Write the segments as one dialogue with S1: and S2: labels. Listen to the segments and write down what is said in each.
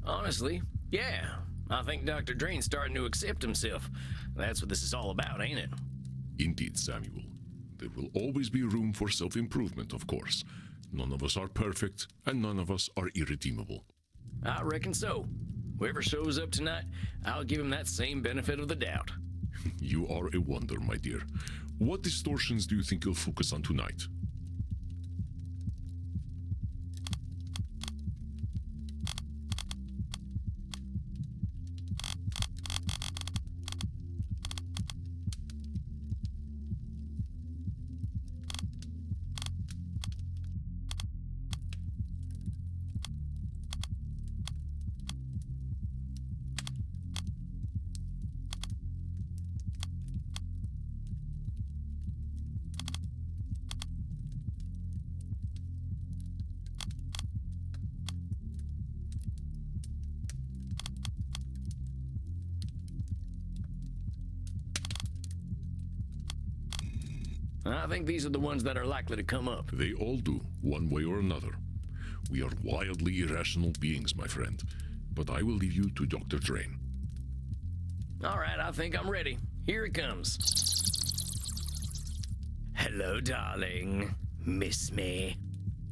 S1: Honestly, yeah. I think Dr. Drain's starting to accept himself. That's what this is all about, ain't it?
S2: Indeed, Samuel. There will always be room for self-improvement, of course. None of us are perfect, and none of us are irredeemable.
S1: I reckon so. Whoever shows up tonight, I'll give him that same benefit of the doubt.
S2: You are a wonder, my dear. What distortions do you think you'll focus on tonight?
S1: I think these are the ones that are likely to come up.
S2: They all do, one way or another. We are wildly irrational beings, my friend. But I will leave you to Dr. Drain.
S1: All right, I think I'm ready. Here it comes. Hello, darling. Miss me?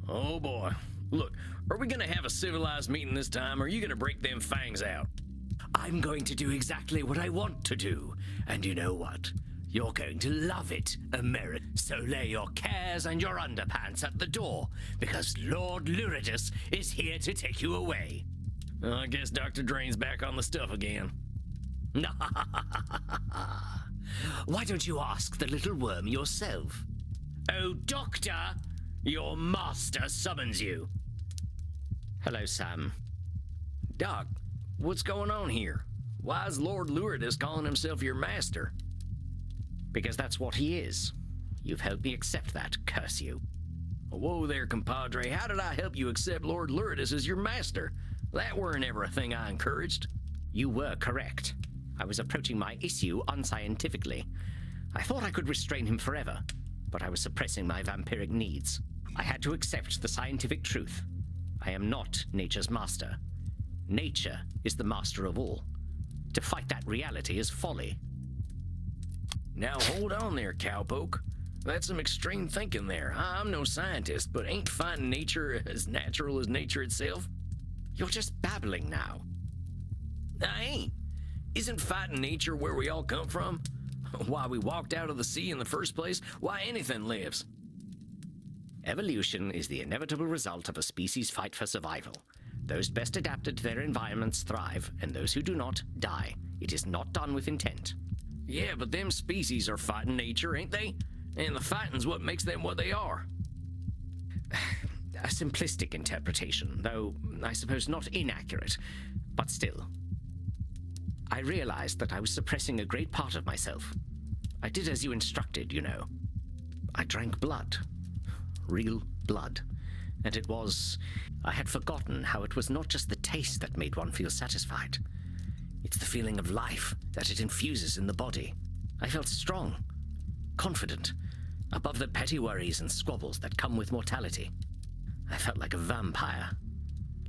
S1: Oh, boy. Look, are we gonna have a civilized meeting this time, or are you gonna break them fangs out? I'm going to do exactly what I want to do. And you know what? You're going to love it, America. So lay your cares and your underpants at the door, because Lord Luridus is here to take you away. I guess Dr. Drain's back on the stuff again. Why don't you ask the little worm yourself? Oh, Doctor, your master summons you. Hello, Sam. Doc, what's going on here? Why is Lord Luridus calling himself your master? Because that's what he is. You've helped me accept that, curse you. Whoa there, compadre. How did I help you accept Lord Luridus as your master? That weren't ever a thing I encouraged. You were correct. I was approaching my issue unscientifically. I thought I could restrain him forever, but I was suppressing my vampiric needs. I had to accept the scientific truth. I am not nature's master. Nature is the master of all. To fight that reality is folly. Now hold on there, cowpoke. That's some extreme thinking there. I'm no scientist, but ain't fighting nature as natural as nature itself? You're just babbling now. I ain't. Isn't fighting nature where we all come from? Why we walked out of the sea in the first place? Why anything lives? Evolution is the inevitable result of a species' fight for survival. Those best adapted to their environments thrive, and those who do not, die. It is not done with intent. Yeah, but them species are fighting nature, ain't they? And the fighting's what makes them what they are. A simplistic interpretation, though I suppose not inaccurate, but still. I realized that I was suppressing a great part of myself. I did as you instructed, you know. I drank blood. Real blood. And it was... I had forgotten how it was not just the taste that made one feel satisfied. It's the feeling of life that it infuses in the body. I felt strong, confident, above the petty worries and squabbles that come with mortality. I felt like a vampire,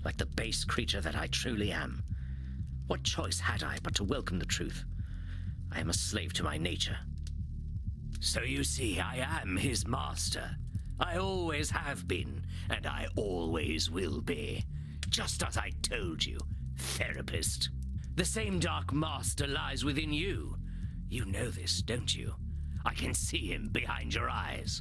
S1: like the base creature that I truly am. What choice had I but to welcome the truth? I am a slave to my nature. So you see, I am his master. I always have been, and I always will be. Just as I told you, therapist. The same dark master lies within you. You know this, don't you? I can see him behind your eyes.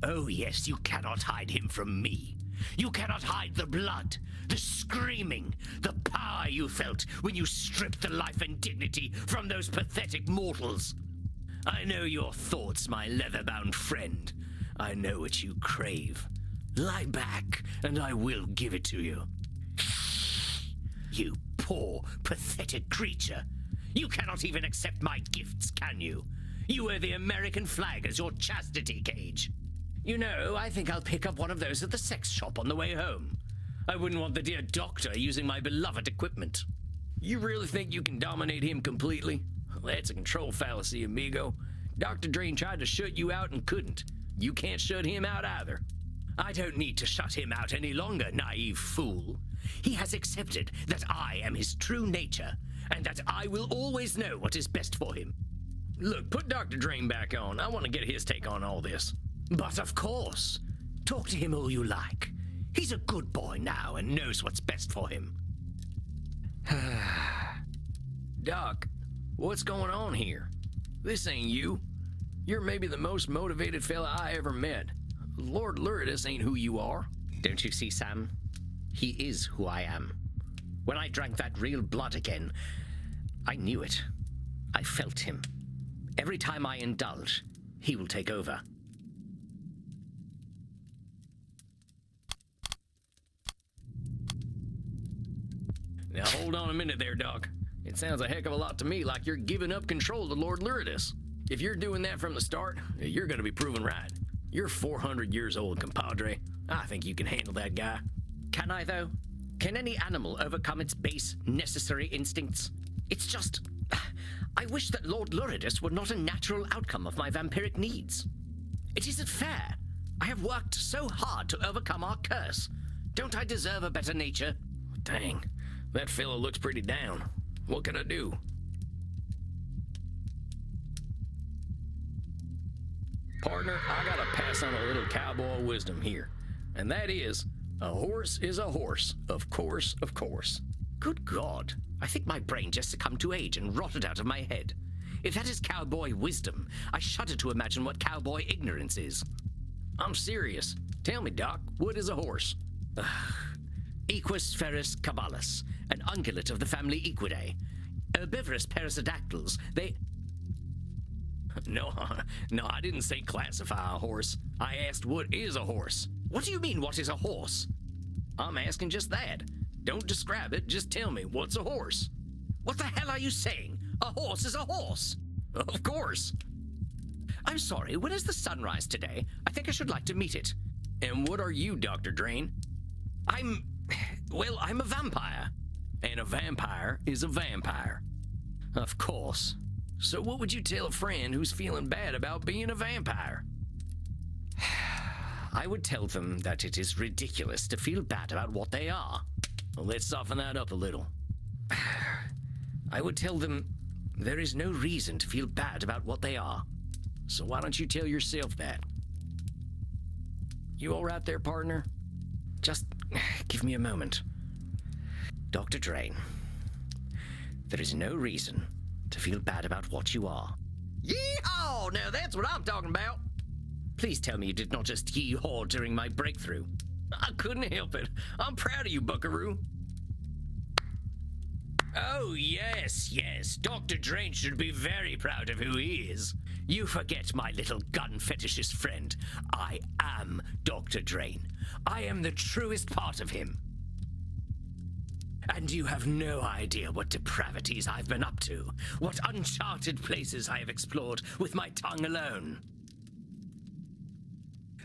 S1: Oh yes, you cannot hide him from me. You cannot hide the blood, the screaming, the power you felt when you stripped the life and dignity from those pathetic mortals. I know your thoughts, my leather-bound friend. I know what you crave. Lie back, and I will give it to you. You poor, pathetic creature. You cannot even accept my gifts, can you? You wear the American flag as your chastity cage. You know, I think I'll pick up one of those at the sex shop on the way home. I wouldn't want the dear doctor using my beloved equipment. You really think you can dominate him completely? That's a control fallacy, amigo. Dr. Drain tried to shut you out and couldn't. You can't shut him out either. I don't need to shut him out any longer, naive fool. He has accepted that I am his true nature, and that I will always know what is best for him. Look, put Dr. Drain back on. I want to get his take on all this. But of course, talk to him all you like. He's a good boy now and knows what's best for him. Doc, what's going on here? This ain't you. You're maybe the most motivated fella I ever met. Lord Luridus ain't who you are.
S3: Don't you see, Sam? He is who I am. When I drank that real blood again, I knew it. I felt him. Every time I indulge, he will take over.
S1: Now hold on a minute there, Doc. It sounds a heck of a lot to me like you're giving up control to Lord Luridus. If you're doing that from the start, you're going to be proven right. You're 400 years old, compadre. I think you can handle that guy.
S3: Can I, though? Can any animal overcome its base, necessary instincts? It's just... I wish that Lord Luridus were not a natural outcome of my vampiric needs. It isn't fair. I have worked so hard to overcome our curse. Don't I deserve a better nature?
S1: Dang, that fellow looks pretty down. What can I do? Partner, I gotta pass on a little cowboy wisdom here. And that is, a horse is a horse. Of course, of course.
S3: Good God, I think my brain just succumbed to age and rotted out of my head. If that is cowboy wisdom, I shudder to imagine what cowboy ignorance is.
S1: I'm serious. Tell me, Doc, what is a horse?
S3: Equus ferus cabalus, an ungulate of the family Equidae. Herbivorous perissodactyls, they...
S1: No, I didn't say classify a horse. I asked what is a horse.
S3: What do you mean, what is a horse?
S1: I'm asking just that. Don't describe it, just tell me, what's a horse?
S3: What the hell are you saying? A horse is a horse.
S1: Of course.
S3: I'm sorry, when is the sunrise today? I think I should like to meet it.
S1: And what are you, Dr. Drain?
S3: I'm a vampire.
S1: And a vampire is a vampire. Of course. So what would you tell a friend who's feeling bad about being a vampire?
S3: I would tell them that it is ridiculous to feel bad about what they are.
S1: Well, let's soften that up a little.
S3: I would tell them there is no reason to feel bad about what they are.
S1: So why don't you tell yourself that? You all right there, partner?
S3: Just give me a moment. Dr. Drain, there is no reason to feel bad about what you are.
S1: Yee-haw! Now that's what I'm talking about.
S3: Please tell me you did not just yee-haw during my breakthrough.
S1: I couldn't help it. I'm proud of you, buckaroo. Oh, yes. Dr. Drain should be very proud of who he is.
S3: You forget, my little gun fetishist friend. I am Dr. Drain. I am the truest part of him. And you have no idea what depravities I've been up to, what uncharted places I have explored with my tongue alone.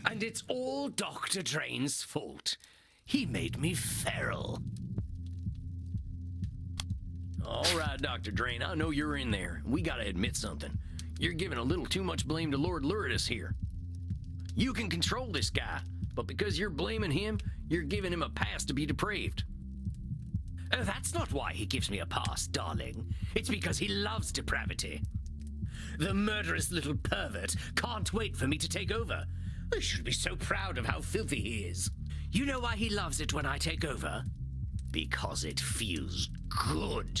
S3: And it's all Dr. Drain's fault. He made me feral.
S1: All right, Dr. Drain, I know you're in there. We gotta admit something. You're giving a little too much blame to Lord Luridus here. You can control this guy, but because you're blaming him, you're giving him a pass to be depraved.
S3: Oh, that's not why he gives me a pass, darling. It's because he loves depravity. The murderous little pervert can't wait for me to take over. I should be so proud of how filthy he is. You know why he loves it when I take over? Because it feels good.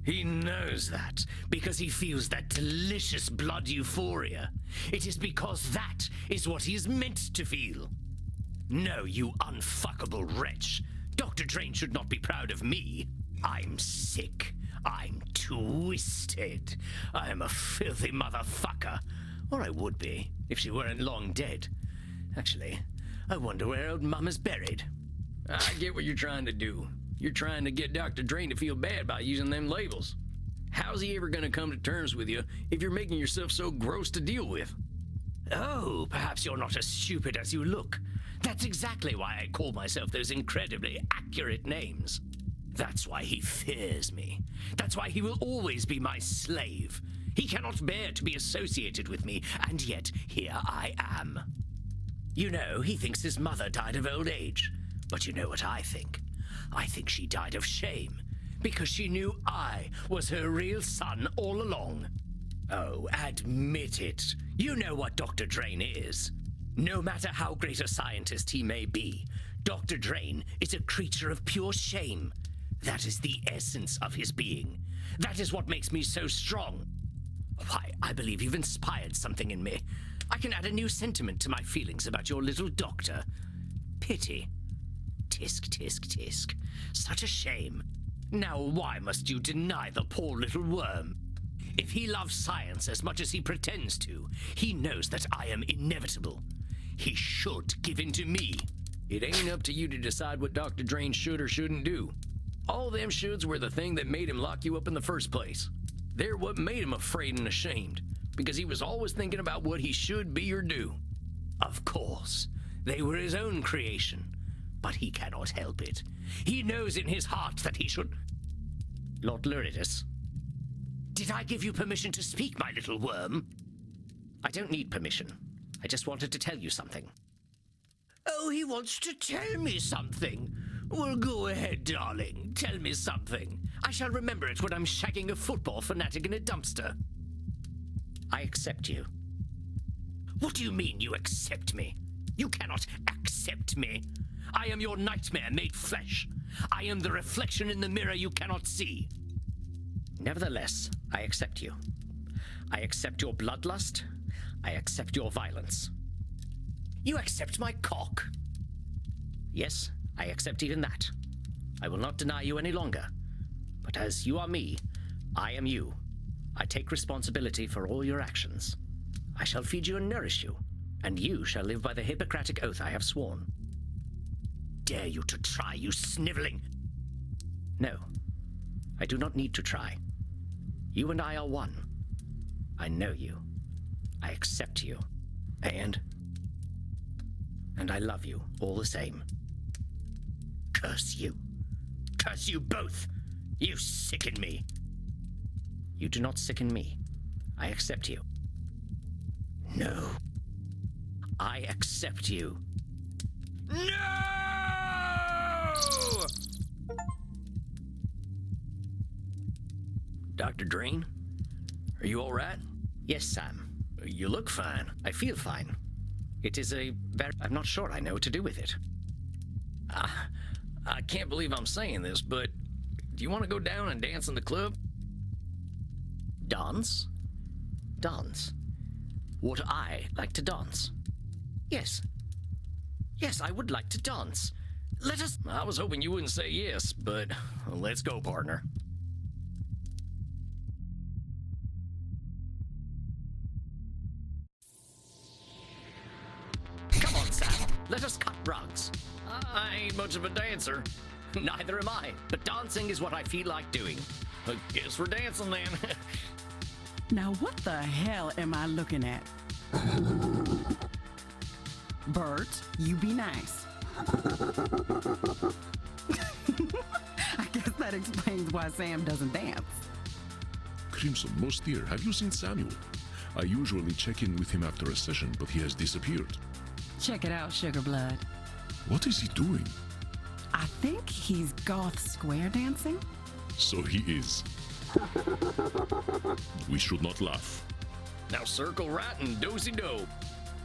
S3: He knows that because he feels that delicious blood euphoria. It is because that is what he is meant to feel. No, you unfuckable wretch. Dr. Drain should not be proud of me. I'm sick. I'm twisted. I am a filthy motherfucker. Or I would be, if she weren't long dead. Actually, I wonder where old Mama's buried.
S1: I get what you're trying to do. You're trying to get Dr. Drain to feel bad by using them labels. How's he ever gonna come to terms with you if you're making yourself so gross to deal with?
S3: Oh, perhaps you're not as stupid as you look. That's exactly why I call myself those incredibly accurate names. That's why he fears me. That's why he will always be my slave. He cannot bear to be associated with me, and yet here I am. You know, he thinks his mother died of old age. But you know what I think? I think she died of shame, because she knew I was her real son all along. Oh, admit it. You know what Dr. Drain is. No matter how great a scientist he may be, Dr. Drain is a creature of pure shame. That is the essence of his being. That is what makes me so strong. Why, I believe you've inspired something in me. I can add a new sentiment to my feelings about your little doctor. Pity. Tisk, tisk, tisk. Such a shame. Now why must you deny the poor little worm? If he loves science as much as he pretends to, he knows that I am inevitable. He should give in to me.
S4: It ain't up to you to decide what Dr. Drain should or shouldn't do. All them shoulds were the thing that made him lock you up in the first place. They're what made him afraid and ashamed, because he was always thinking about what he should be or do.
S3: Of course, they were his own creation, but he cannot help it. He knows in his heart that he should... Lord Luridus, did I give you permission to speak, my little worm? I don't need permission. I just wanted to tell you something. Oh, he wants to tell me something. Well, go ahead, darling. Tell me something. I shall remember it when I'm shagging a football fanatic in a dumpster. I accept you. What do you mean you accept me? You cannot accept me. I am your nightmare made flesh. I am the reflection in the mirror you cannot see. Nevertheless, I accept you. I accept your bloodlust. I accept your violence. You accept my cock? Yes, I accept even that. I will not deny you any longer. But as you are me, I am you. I take responsibility for all your actions. I shall feed you and nourish you, and you shall live by the Hippocratic oath I have sworn. Dare you to try, you sniveling... No, I do not need to try. You and I are one. I know you. I accept you. And I love you all the same. Curse you. Curse you both. You sicken me. You do not sicken me. I accept you. No. I accept you. No!
S4: Dr. Drain, are you all right?
S3: Yes, Sam.
S4: You look fine.
S3: I feel fine. It is a very... I'm not sure I know what to do with it.
S4: I can't believe I'm saying this, but do you want to go down and dance in the club?
S3: Dance? Dance? Would I like to dance? Yes. Yes, I would like to dance. Let us...
S4: I was hoping you wouldn't say yes, but let's go, partner.
S3: Come on, Sam. Let us cut rugs.
S4: I ain't much of a dancer.
S3: Neither am I, but dancing is what I feel like doing.
S4: I guess we're dancing then.
S5: Now what the hell am I looking at? Bert, you be nice. I guess that explains why Sam doesn't dance.
S2: Crimson, most dear, have you seen Samuel? I usually check in with him after a session, but he has disappeared.
S5: Check it out, Sugar Blood.
S2: What is he doing?
S5: I think he's goth square dancing.
S2: So he is. We should not laugh.
S4: Now circle right and do-si-do.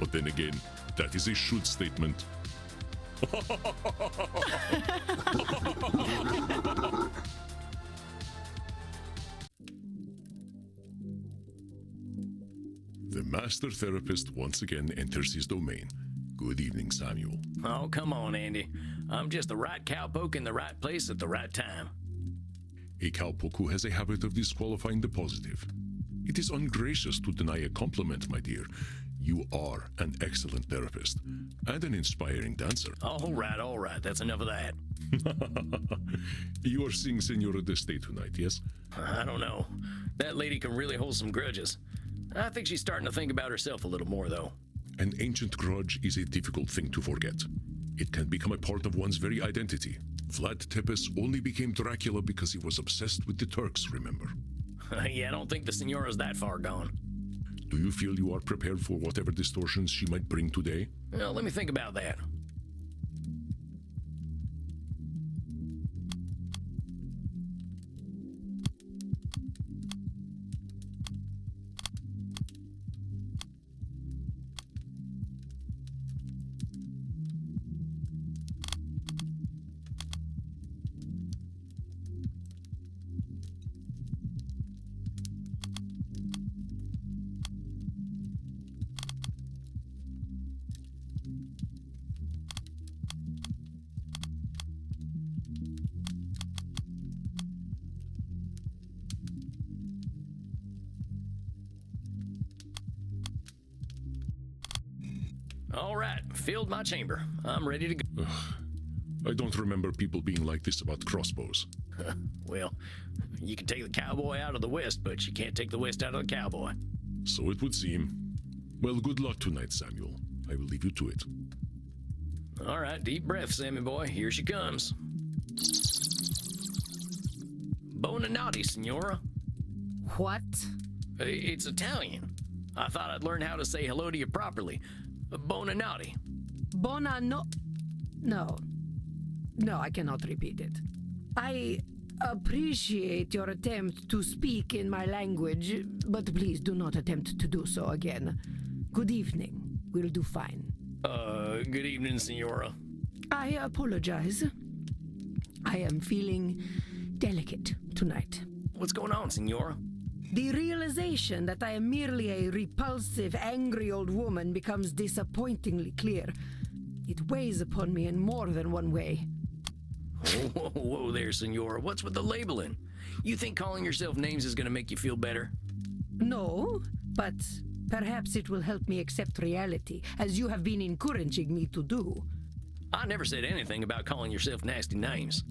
S2: But then again, that is a should statement. The master therapist once again enters his domain. Good evening, Samuel.
S4: Oh, come on, Andy. I'm just the right cowpoke in the right place at the right time.
S2: A cowpoke who has a habit of disqualifying the positive. It is ungracious to deny a compliment, my dear. You are an excellent therapist and an inspiring dancer.
S4: All right. That's enough of that.
S2: You are seeing Senora Deste tonight, yes?
S4: I don't know. That lady can really hold some grudges. I think she's starting to think about herself a little more, though.
S2: An ancient grudge is a difficult thing to forget. It can become a part of one's very identity. Vlad Tepes only became Dracula because he was obsessed with the Turks, remember?
S4: Yeah, I don't think the Senora's that far gone.
S2: Do you feel you are prepared for whatever distortions she might bring today?
S4: Well, let me think about that. All right, filled my chamber. I'm ready to go.
S2: I don't remember people being like this about crossbows.
S4: Well, you can take the cowboy out of the West, but you can't take the West out of the cowboy.
S2: So it would seem. Well, good luck tonight, Samuel. I will leave you to it.
S4: All right, deep breath, Sammy boy. Here she comes. Buonanotte, signora.
S5: What?
S4: It's Italian. I thought I'd learn how to say hello to you properly. Buonanotte.
S5: No. No, I cannot repeat it. I appreciate your attempt to speak in my language, but please do not attempt to do so again. Good evening. We'll do fine.
S4: Good evening, signora.
S5: I apologize. I am feeling delicate tonight.
S4: What's going on, signora?
S5: The realization that I am merely a repulsive, angry old woman becomes disappointingly clear. It weighs upon me in more than one way.
S4: Whoa there, signora. What's with the labeling? You think calling yourself names is going to make you feel better?
S5: No, but perhaps it will help me accept reality, as you have been encouraging me to do.
S4: I never said anything about calling yourself nasty names.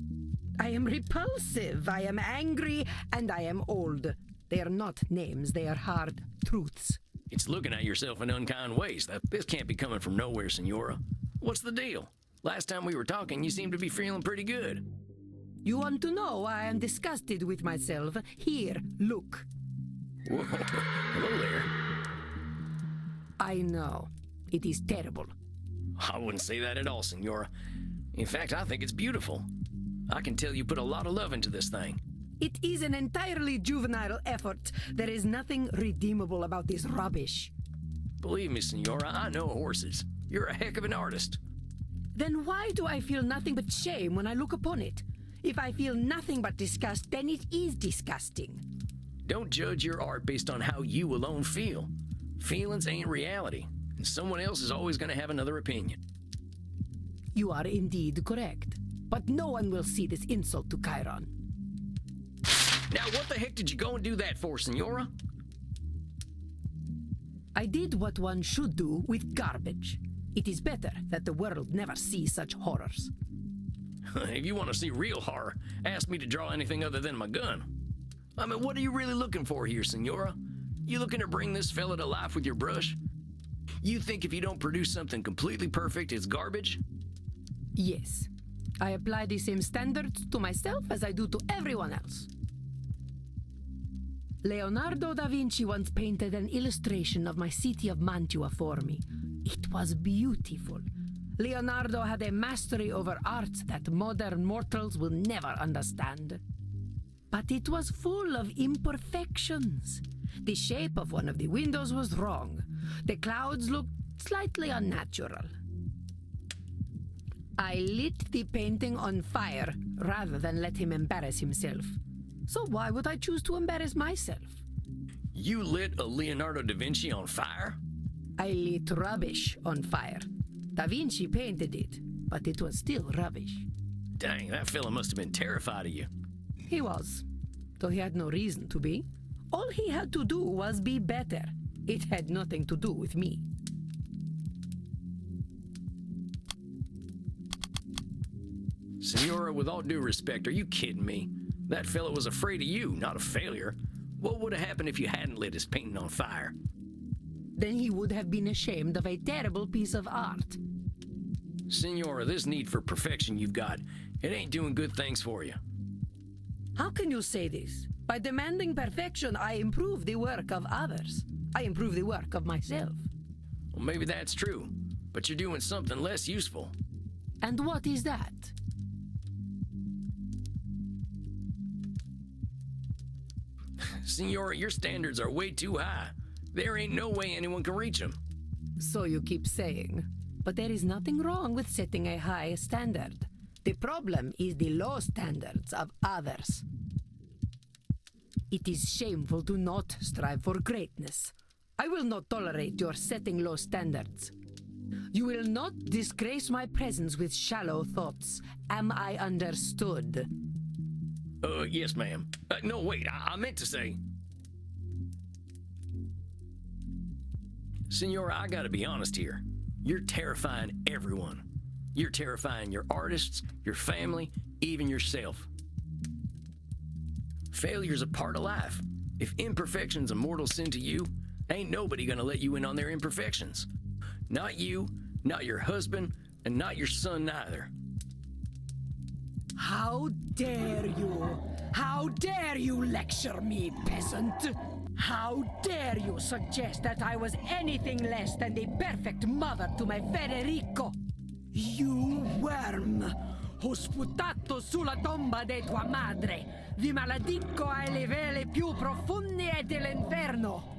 S5: I am repulsive, I am angry, and I am old. They are not names, they are hard truths.
S4: It's looking at yourself in unkind ways. This can't be coming from nowhere, signora. What's the deal? Last time we were talking, you seemed to be feeling pretty good.
S5: You want to know why I am disgusted with myself? Here, look.
S4: Whoa, hello there.
S5: I know. It is terrible.
S4: I wouldn't say that at all, signora. In fact, I think it's beautiful. I can tell you put a lot of love into this thing.
S5: It is an entirely juvenile effort. There is nothing redeemable about this rubbish.
S4: Believe me, signora, I know horses. You're a heck of an artist.
S5: Then why do I feel nothing but shame when I look upon it? If I feel nothing but disgust, then it is disgusting.
S4: Don't judge your art based on how you alone feel. Feelings ain't reality, and someone else is always going to have another opinion.
S5: You are indeed correct. But no one will see this insult to Chiron.
S4: Now, what the heck did you go and do that for, signora?
S5: I did what one should do with garbage. It is better that the world never see such horrors.
S4: If you want to see real horror, ask me to draw anything other than my gun. I mean, what are you really looking for here, signora? You looking to bring this fella to life with your brush? You think if you don't produce something completely perfect, it's garbage?
S5: Yes. I apply the same standards to myself as I do to everyone else. Leonardo da Vinci once painted an illustration of my city of Mantua for me. It was beautiful. Leonardo had a mastery over art that modern mortals will never understand. But it was full of imperfections. The shape of one of the windows was wrong. The clouds looked slightly unnatural. I lit the painting on fire rather than let him embarrass himself. So why would I choose to embarrass myself?
S4: You lit a Leonardo da Vinci on fire?
S5: I lit rubbish on fire. Da Vinci painted it, but it was still rubbish.
S4: Dang, that fella must have been terrified of you.
S5: He was, though he had no reason to be. All he had to do was be better. It had nothing to do with me.
S4: Signora, with all due respect, are you kidding me? That fella was afraid of you, not a failure. What would have happened if you hadn't lit his painting on fire?
S5: Then he would have been ashamed of a terrible piece of art.
S4: Signora, this need for perfection you've got, it ain't doing good things for you.
S5: How can you say this? By demanding perfection, I improve the work of others. I improve the work of myself.
S4: Well, maybe that's true, but you're doing something less useful.
S5: And what is that?
S4: Senora, your standards are way too high. There ain't no way anyone can reach them.
S5: So you keep saying. But there is nothing wrong with setting a high standard. The problem is the low standards of others. It is shameful to not strive for greatness. I will not tolerate your setting low standards. You will not disgrace my presence with shallow thoughts. Am I understood?
S4: Yes, ma'am. No, wait, I meant to say... Senora, I gotta be honest here. You're terrifying everyone. You're terrifying your artists, your family, even yourself. Failure's a part of life. If imperfection's a mortal sin to you, ain't nobody gonna let you in on their imperfections. Not you, not your husband, and not your son neither.
S5: How dare you? How dare you lecture me, peasant? How dare you suggest that I was anything less than the perfect mother to my Federico? You worm! Ho sputato sulla tomba di tua madre! Vi maledico alle vele più profonde dell'inferno!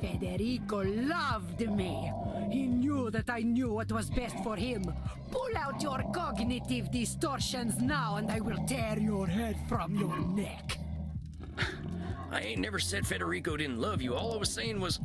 S5: Federico loved me. He knew that I knew what was best for him. Pull out your cognitive distortions now and I will tear your head from your neck.
S4: I ain't never said Federico didn't love you. All I was saying was...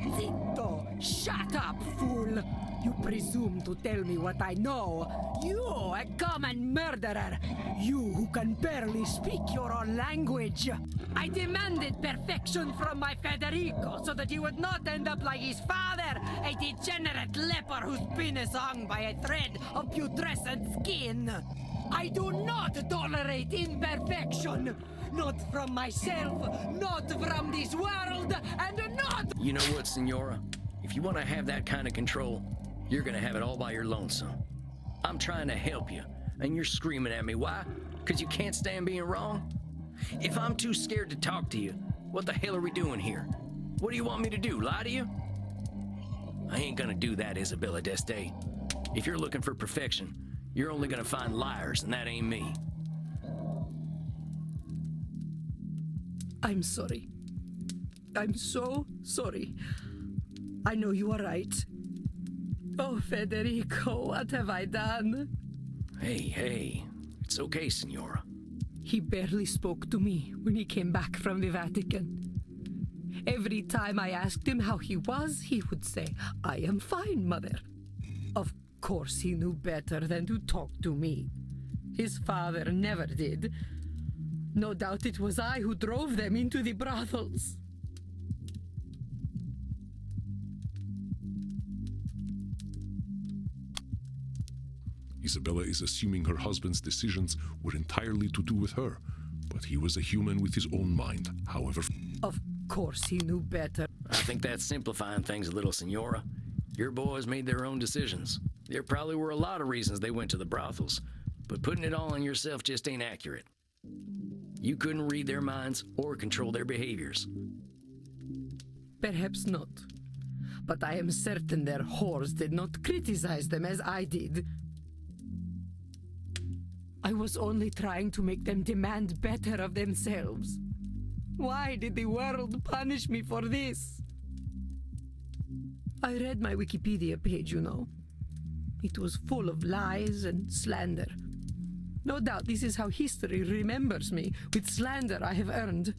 S5: Zitto! Shut up, fool! You presume to tell me what I know. You, a common murderer. You who can barely speak your own language. I demanded perfection from my Federico so that he would not end up like his father, a degenerate leper whose penis hung by a thread of putrescent skin. I do not tolerate imperfection. Not from myself, not from this world, and not...
S4: You know what, Senora? If you want to have that kind of control, you're gonna have it all by your lonesome. I'm trying to help you, and you're screaming at me. Why? Because you can't stand being wrong? If I'm too scared to talk to you, what the hell are we doing here? What do you want me to do, lie to you? I ain't gonna do that, Isabella d'Este. If you're looking for perfection, you're only gonna find liars, and that ain't me.
S5: I'm sorry. I'm so sorry. I know you are right. Oh, Federico, what have I done?
S4: Hey, it's okay, Senora.
S5: He barely spoke to me when he came back from the Vatican. Every time I asked him how he was, he would say, "I am fine, mother." Of course he knew better than to talk to me. His father never did. No doubt it was I who drove them into the brothels.
S2: Isabella is assuming her husband's decisions were entirely to do with her, but he was a human with his own mind, however...
S5: Of course he knew better.
S4: I think that's simplifying things a little, Senora. Your boys made their own decisions. There probably were a lot of reasons they went to the brothels, but putting it all on yourself just ain't accurate. You couldn't read their minds or control their behaviors.
S5: Perhaps not. But I am certain their whores did not criticize them as I did. I was only trying to make them demand better of themselves. Why did the world punish me for this? I read my Wikipedia page, you know. It was full of lies and slander. No doubt this is how history remembers me, with slander I have earned.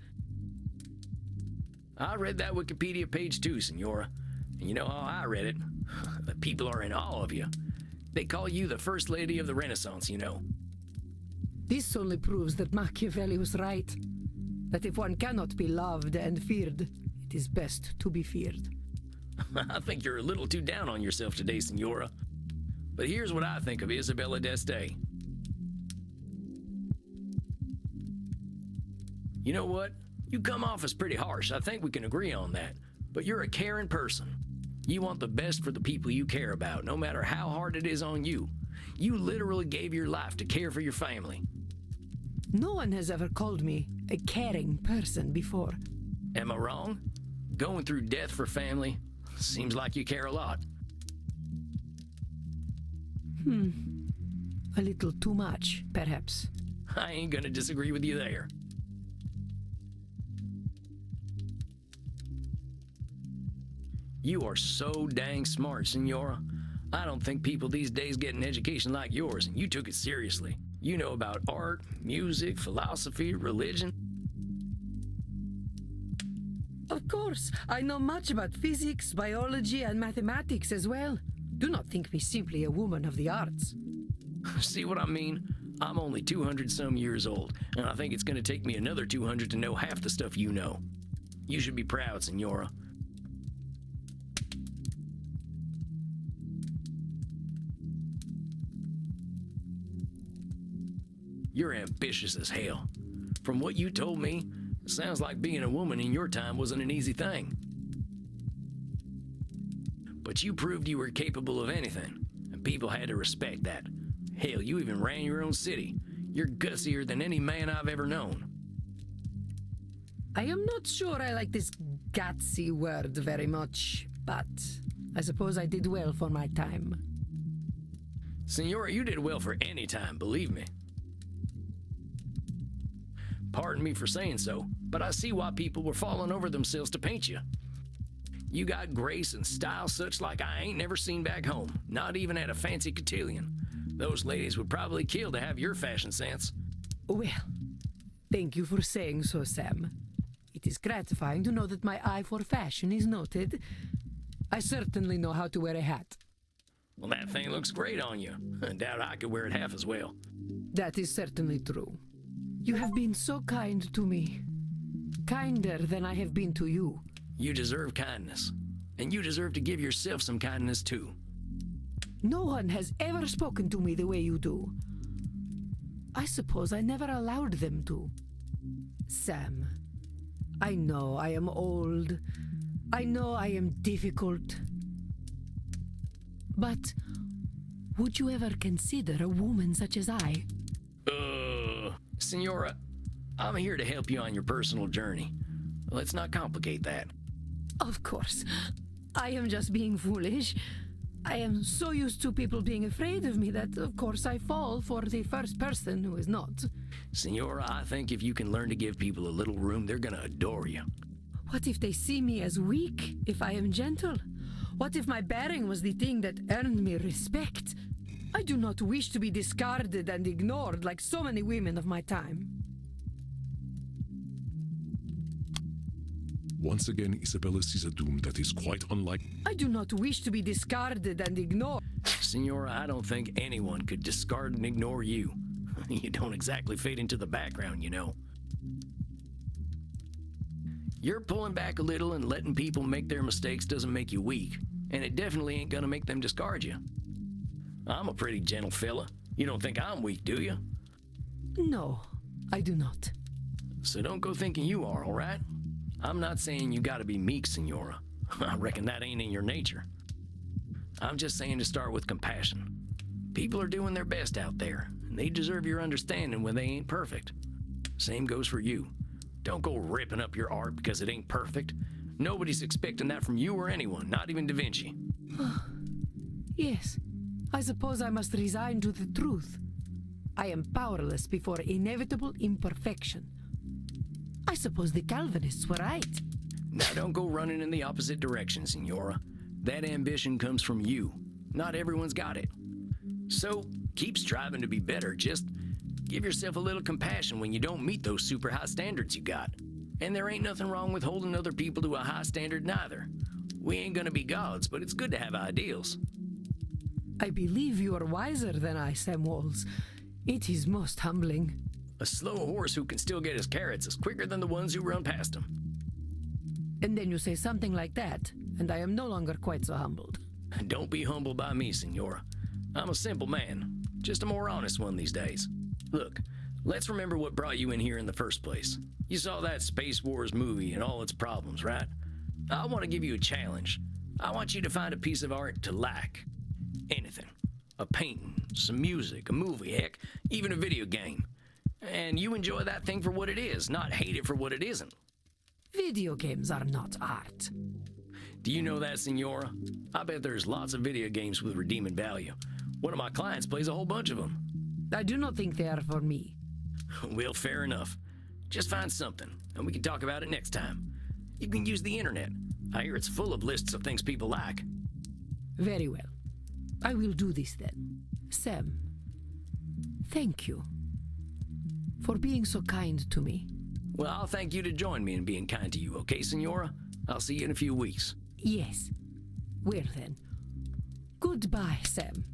S4: I read that Wikipedia page too, Senora. And you know how I read it? The people are in awe of you. They call you the First Lady of the Renaissance, you know.
S5: This only proves that Machiavelli was right. That if one cannot be loved and feared, it is best to be feared.
S4: I think you're a little too down on yourself today, Senora. But here's what I think of Isabella d'Este. You know what? You come off as pretty harsh. I think we can agree on that. But you're a caring person. You want the best for the people you care about, no matter how hard it is on you. You literally gave your life to care for your family.
S5: No one has ever called me a caring person before.
S4: Am I wrong? Going through death for family seems like you care a lot.
S5: A little too much, perhaps.
S4: I ain't gonna disagree with you there. You are so dang smart, Senora. I don't think people these days get an education like yours, and you took it seriously. You know about art, music, philosophy, religion.
S5: Of course, I know much about physics, biology, and mathematics as well. Do not think me simply a woman of the arts.
S4: See what I mean? I'm only 200-some years old, and I think it's gonna take me another 200 to know half the stuff you know. You should be proud, Senora. You're ambitious as hell. From what you told me, it sounds like being a woman in your time wasn't an easy thing. But you proved you were capable of anything, and people had to respect that. Hell, you even ran your own city. You're gutsier than any man I've ever known.
S5: I am not sure I like this gutsy word very much, but I suppose I did well for my time.
S4: Senora, you did well for any time, believe me. Pardon me for saying so, but I see why people were falling over themselves to paint you. You got grace and style such like I ain't never seen back home, not even at a fancy cotillion. Those ladies would probably kill to have your fashion sense.
S5: Well, thank you for saying so, Sam. It is gratifying to know that my eye for fashion is noted. I certainly know how to wear a hat.
S4: Well, that thing looks great on you. I doubt I could wear it half as well.
S5: That is certainly true. You have been so kind to me. Kinder than I have been to you.
S4: You deserve kindness. And you deserve to give yourself some kindness, too.
S5: No one has ever spoken to me the way you do. I suppose I never allowed them to. Sam, I know I am old. I know I am difficult. But would you ever consider a woman such as I?
S4: Senora, I'm here to help you on your personal journey. Let's not complicate that.
S5: Of course. I am just being foolish. I am so used to people being afraid of me that, of course, I fall for the first person who is not.
S4: Senora, I think if you can learn to give people a little room, they're gonna adore you.
S5: What if they see me as weak if I am gentle? What if my bearing was the thing that earned me respect? I do not wish to be discarded and ignored like so many women of my time.
S2: Once again, Isabella sees a doom that is quite unlike.
S5: I do not wish to be discarded and ignored.
S4: Senora, I don't think anyone could discard and ignore you. You don't exactly fade into the background, you know. You're pulling back a little and letting people make their mistakes doesn't make you weak, and it definitely ain't gonna make them discard you. I'm a pretty gentle fella. You don't think I'm weak, do you?
S5: No, I do not.
S4: So don't go thinking you are, all right? I'm not saying you gotta be meek, Senora. I reckon that ain't in your nature. I'm just saying to start with compassion. People are doing their best out there, and they deserve your understanding when they ain't perfect. Same goes for you. Don't go ripping up your art because it ain't perfect. Nobody's expecting that from you or anyone, not even Da Vinci.
S5: Yes, I suppose I must resign to the truth. I am powerless before inevitable imperfection. I suppose the Calvinists were right.
S4: Now don't go running in the opposite direction, Senora. That ambition comes from you. Not everyone's got it. So keep striving to be better. Just give yourself a little compassion when you don't meet those super high standards you got. And there ain't nothing wrong with holding other people to a high standard neither. We ain't gonna be gods, but it's good to have ideals.
S5: I believe you are wiser than I, Sam Walls. It is most humbling.
S4: A slow horse who can still get his carrots is quicker than the ones who run past him.
S5: And then you say something like that, and I am no longer quite so humbled.
S4: Don't be humbled by me, Senora. I'm a simple man, just a more honest one these days. Look, let's remember what brought you in here in the first place. You saw that Space Wars movie and all its problems, right? I want to give you a challenge. I want you to find a piece of art to like. Anything. A painting, some music, a movie, heck, even a video game. And you enjoy that thing for what it is, not hate it for what it isn't.
S5: Video games are not art.
S4: Do you know that, Senora? I bet there's lots of video games with redeeming value. One of my clients plays a whole bunch of them.
S5: I do not think they are for me.
S4: Well, fair enough. Just find something, and we can talk about it next time. You can use the internet. I hear it's full of lists of things people like.
S5: Very well. I will do this then. Sam, thank you for being so kind to me.
S4: Well, I'll thank you to join me in being kind to you, okay, Senora? I'll see you in a few weeks.
S5: Yes. Well then. Goodbye, Sam.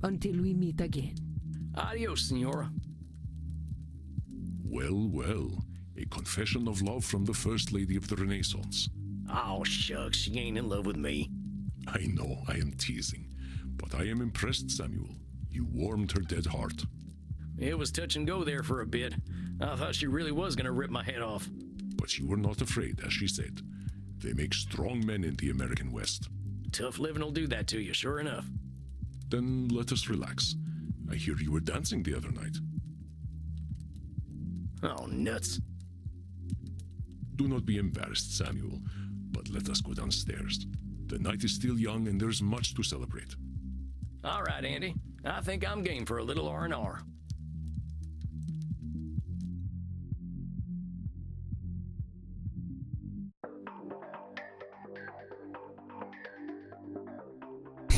S5: Until we meet again.
S4: Adios, Senora.
S2: Well, well. A confession of love from the First Lady of the Renaissance.
S4: Oh, shucks, she ain't in love with me.
S2: I know, I am teasing. But I am impressed, Samuel. You warmed her dead heart.
S4: It was touch and go there for a bit. I thought she really was gonna rip my head off.
S2: But you were not afraid, as she said. They make strong men in the American West.
S4: Tough living will do that to you, sure enough.
S2: Then let us relax. I hear you were dancing the other night.
S4: Oh, nuts.
S2: Do not be embarrassed, Samuel, but let us go downstairs. The night is still young and there's much to celebrate.
S4: All right, Andy. I think I'm game for a little R&R.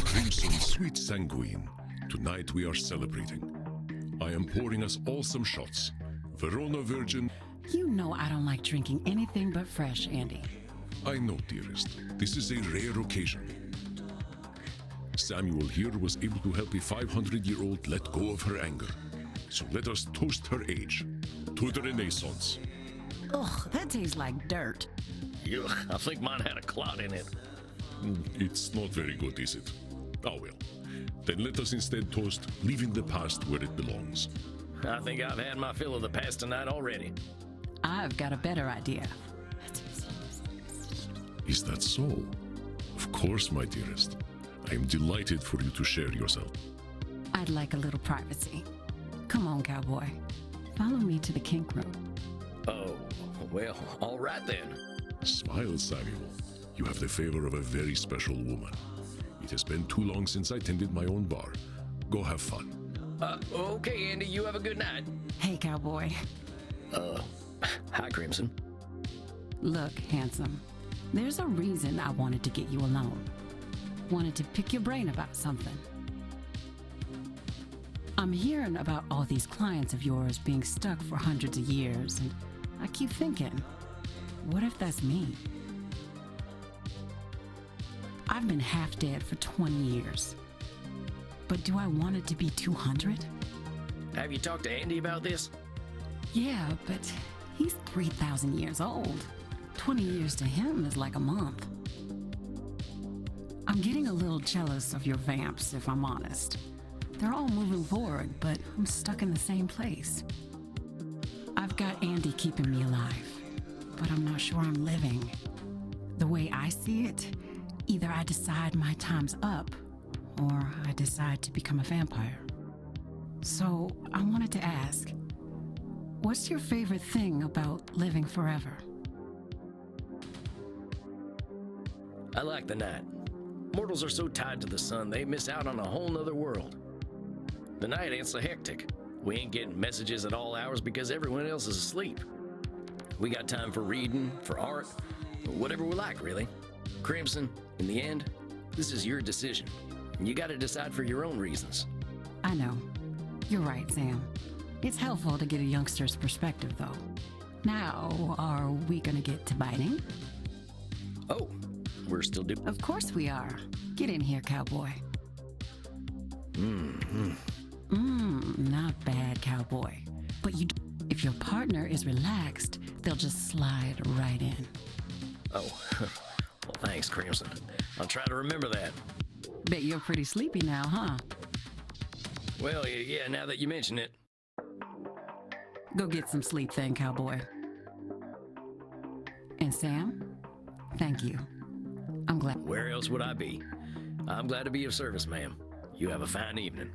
S2: Crimson, sweet sanguine. Tonight we are celebrating. I am pouring us all some shots. Verona Virgin.
S6: You know I don't like drinking anything but fresh, Andy.
S2: I know, dearest. This is a rare occasion. Samuel here was able to help a 500-year-old let go of her anger. So let us toast her age. To the Renaissance.
S6: Ugh, that tastes like dirt.
S4: Yuck, I think mine had a clot in it.
S2: It's not very good, is it? Oh well. Then let us instead toast leaving the past where it belongs.
S4: I think I've had my fill of the past tonight already.
S6: I've got a better idea.
S2: Is that so? Of course, my dearest. I am delighted for you to share yourself.
S6: I'd like a little privacy. Come on, cowboy. Follow me to the kink room.
S4: Oh, well, all right then.
S2: Smile, Samuel. You have the favor of a very special woman. It has been too long since I tended my own bar. Go have fun.
S4: Okay, Andy, you have a good night.
S6: Hey, cowboy.
S4: Hi, Crimson.
S6: Look, handsome. There's a reason I wanted to get you alone. Wanted to pick your brain about something. I'm hearing about all these clients of yours being stuck for hundreds of years, and I keep thinking, what if that's me? I've been half dead for 20 years. But do I want it to be 200?
S4: Have you talked to Andy about this?
S6: Yeah, but he's 3,000 years old. 20 years to him is like a month. I'm getting a little jealous of your vamps, if I'm honest. They're all moving forward, but I'm stuck in the same place. I've got Andy keeping me alive, but I'm not sure I'm living. The way I see it, either I decide my time's up, or I decide to become a vampire. So I wanted to ask, what's your favorite thing about living forever?
S4: I like the night. Mortals are so tied to the sun, they miss out on a whole nother world. The night ain't so hectic. We ain't getting messages at all hours because everyone else is asleep. We got time for reading, for art, whatever we like, really. Crimson, in the end, this is your decision. You gotta decide for your own reasons.
S6: I know. You're right, Sam. It's helpful to get a youngster's perspective, though. Now, are we gonna get to biting?
S4: Oh, we're still doing.
S6: Of course we are. Get in here, cowboy. Not bad, cowboy. But if your partner is relaxed, they'll just slide right in.
S4: Oh, well, thanks, Crimson. I'll try to remember that.
S6: Bet you're pretty sleepy now, huh?
S4: Well, yeah, now that you mention it.
S6: Go get some sleep then, cowboy. And Sam, thank you. I'm glad.
S4: Where else would I be? I'm glad to be of service, ma'am. You have a fine evening.